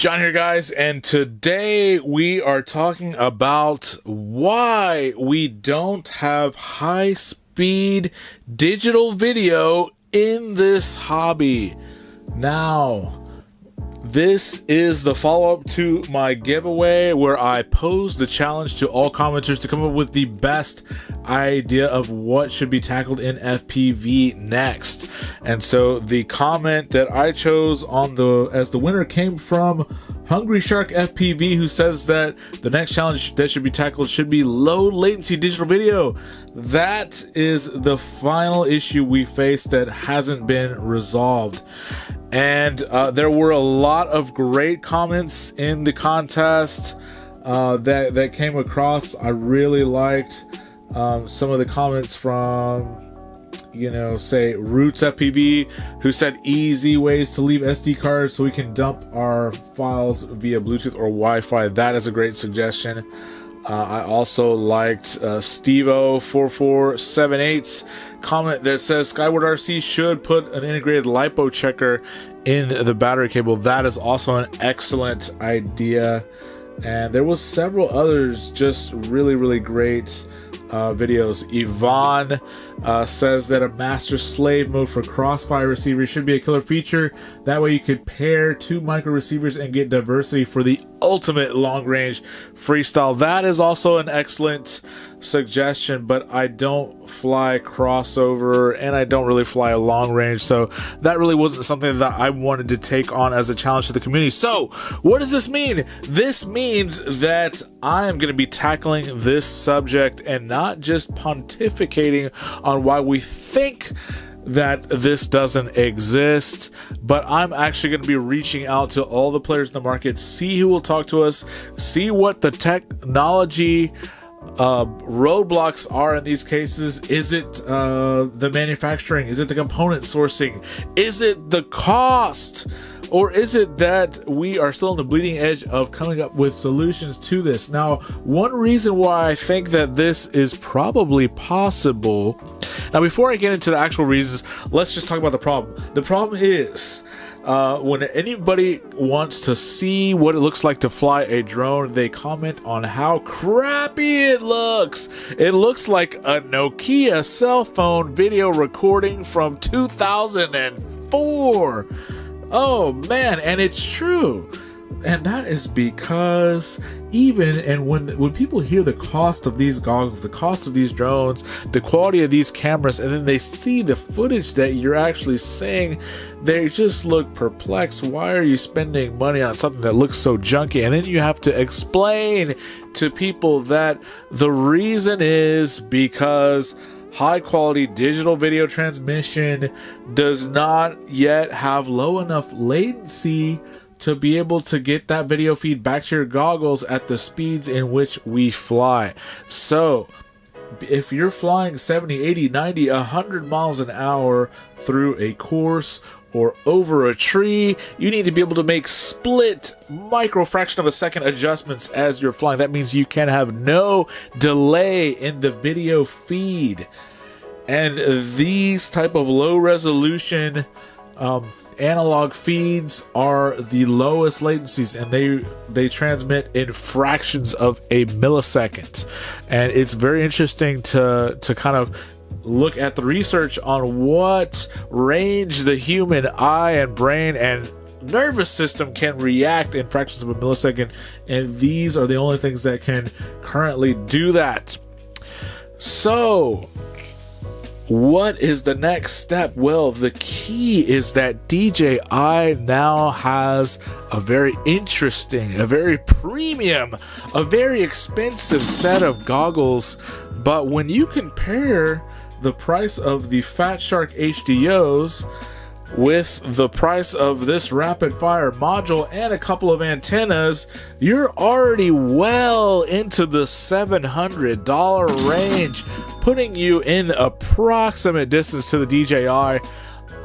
John here, guys, and today we are talking about why we don't have high-speed digital video in this hobby. Now, this is the follow-up to my giveaway where I posed the challenge to all commenters to come up with the best idea of what should be tackled in FPV next. And so the comment that I chose as the winner came from Hungry Shark FPV, who says that the next challenge that should be tackled should be low latency digital video. That is the final issue we face that hasn't been resolved. And there were a lot of great comments in the contest that came across. I really liked some of the comments from, say Roots FPV, who said easy ways to leave SD cards so we can dump our files via Bluetooth or Wi-Fi. That is a great suggestion. I also liked Stevo4478's comment that says Skyward RC should put an integrated LiPo checker in the battery cable. That is also an excellent idea. And there was several others, just really great videos. Yvonne says that a master slave mode for crossfire receivers should be a killer feature. That way you could pair two micro receivers and get diversity for the ultimate long range freestyle. That is also an excellent suggestion, but I don't fly crossover and I don't really fly a long range, so that really wasn't something that I wanted to take on as a challenge to the community. So what does this mean? This means that I am going to be tackling this subject and not just pontificating on why we think that this doesn't exist, but I'm actually going to be reaching out to all the players in the market, see who will talk to us, see what the technology roadblocks are in these cases. Is it the manufacturing? Is it the component sourcing? Is it the cost? Or is it that we are still on the bleeding edge of coming up with solutions to this? Now, one reason why I think that this is probably possible. Now, before I get into the actual reasons, let's just talk about the problem. The problem is when anybody wants to see what it looks like to fly a drone, they comment on how crappy it looks. It looks like a Nokia cell phone video recording from 2004. Oh man, and it's true. And that is because when people hear the cost of these goggles, the cost of these drones, the quality of these cameras, and then they see the footage that you're actually seeing, they just look perplexed. Why are you spending money on something that looks so junky? And then you have to explain to people that the reason is because high quality digital video transmission does not yet have low enough latency to be able to get that video feed back to your goggles at the speeds in which we fly. So if you're flying 70, 80, 90, 100 miles an hour through a course or over a tree, you need to be able to make split micro fraction of a second adjustments as you're flying. That means you can have no delay in the video feed. And these type of low resolution analog feeds are the lowest latencies, and they transmit in fractions of a millisecond. And it's very interesting to kind of look at the research on what range the human eye and brain and nervous system can react in fractions of a millisecond, and these are the only things that can currently do that. So what is the next step? Well, the key is that DJI now has a very interesting, a very premium, a very expensive set of goggles. But when you compare the price of the Fat Shark HDOs with the price of this rapid fire module and a couple of antennas, you're already well into the $700 range, putting you in approximate distance to the DJI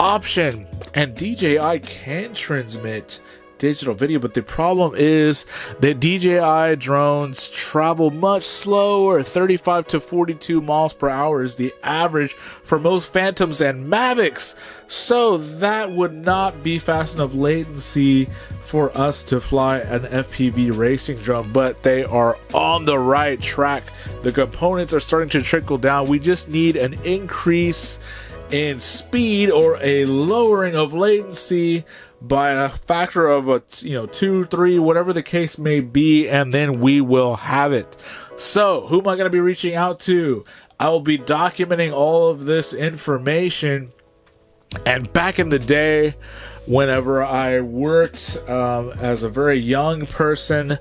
option. And DJI can transmit digital video. But the problem is that DJI drones travel much slower. 35 to 42 miles per hour is the average for most Phantoms and Mavics. So that would not be fast enough latency for us to fly an FPV racing drone, but they are on the right track. The components are starting to trickle down. We just need an increase in speed or a lowering of latency by a factor of a 2, 3, whatever the case may be, and then we will have it. So who am I going to be reaching out to? I will be documenting all of this information. And back in the day, whenever I worked as a very young person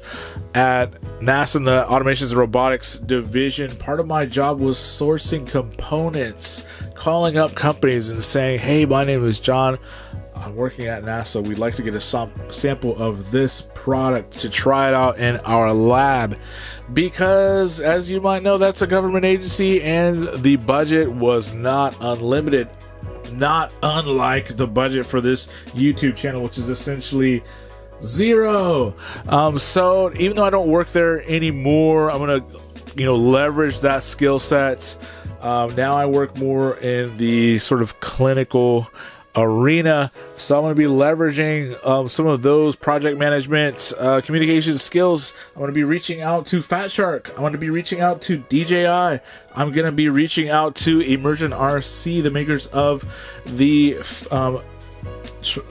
at NASA in the Automations and Robotics division, part of my job was sourcing components, calling up companies and saying, hey, my name is John. I'm working at NASA. We'd like to get a sample of this product to try it out in our lab. Because, as you might know, that's a government agency and the budget was not unlimited. Not unlike the budget for this YouTube channel, which is essentially zero. So even though I don't work there anymore, I'm gonna leverage that skill set. Now I work more in the sort of clinical arena, so I'm going to be leveraging some of those project management communication skills. I'm going to be reaching out to Fat Shark. I'm going to be reaching out to DJI. I'm going to be reaching out to Emergent RC, the makers of the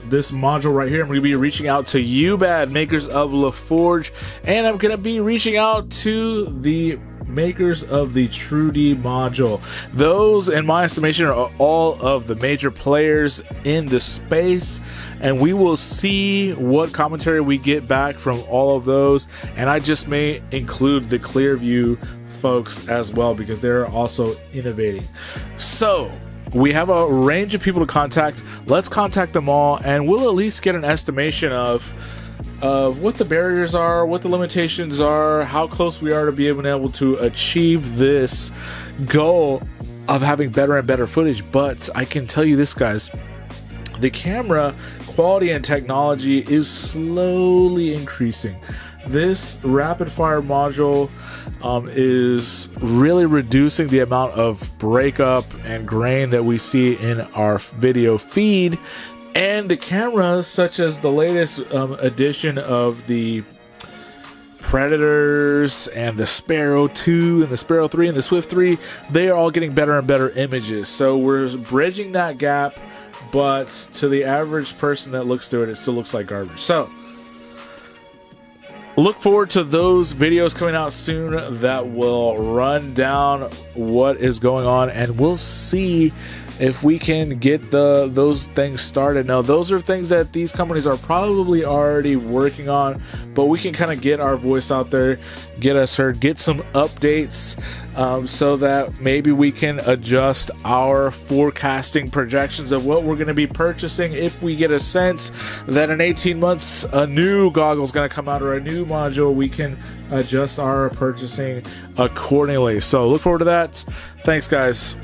this module right here. I'm going to be reaching out to UBAD, makers of LaForge, and I'm going to be reaching out to the makers of the TrueD module. Those, in my estimation, are all of the major players in the space, and we will see what commentary we get back from all of those. And I just may include the Clearview folks as well, because they're also innovating. So we have a range of people to contact. Let's contact them all, and we'll at least get an estimation of what the barriers are, what the limitations are, how close we are to be able to achieve this goal of having better and better footage. But I can tell you this, guys, the camera quality and technology is slowly increasing. This rapid fire module is really reducing the amount of breakup and grain that we see in our video feed. And the cameras, such as the latest edition of the Predators and the Sparrow 2 and the Sparrow 3 and the Swift 3, they are all getting better and better images. So we're bridging that gap, but to the average person that looks through it, it still looks like garbage. So look forward to those videos coming out soon that will run down what is going on, and we'll see if we can get those things started. Now, those are things that these companies are probably already working on, but we can kind of get our voice out there, get us heard, get some updates, so that maybe we can adjust our forecasting projections of what we're going to be purchasing. If we get a sense that in 18 months a new goggle is going to come out or a new module, we can adjust our purchasing accordingly. So look forward to that. Thanks, guys.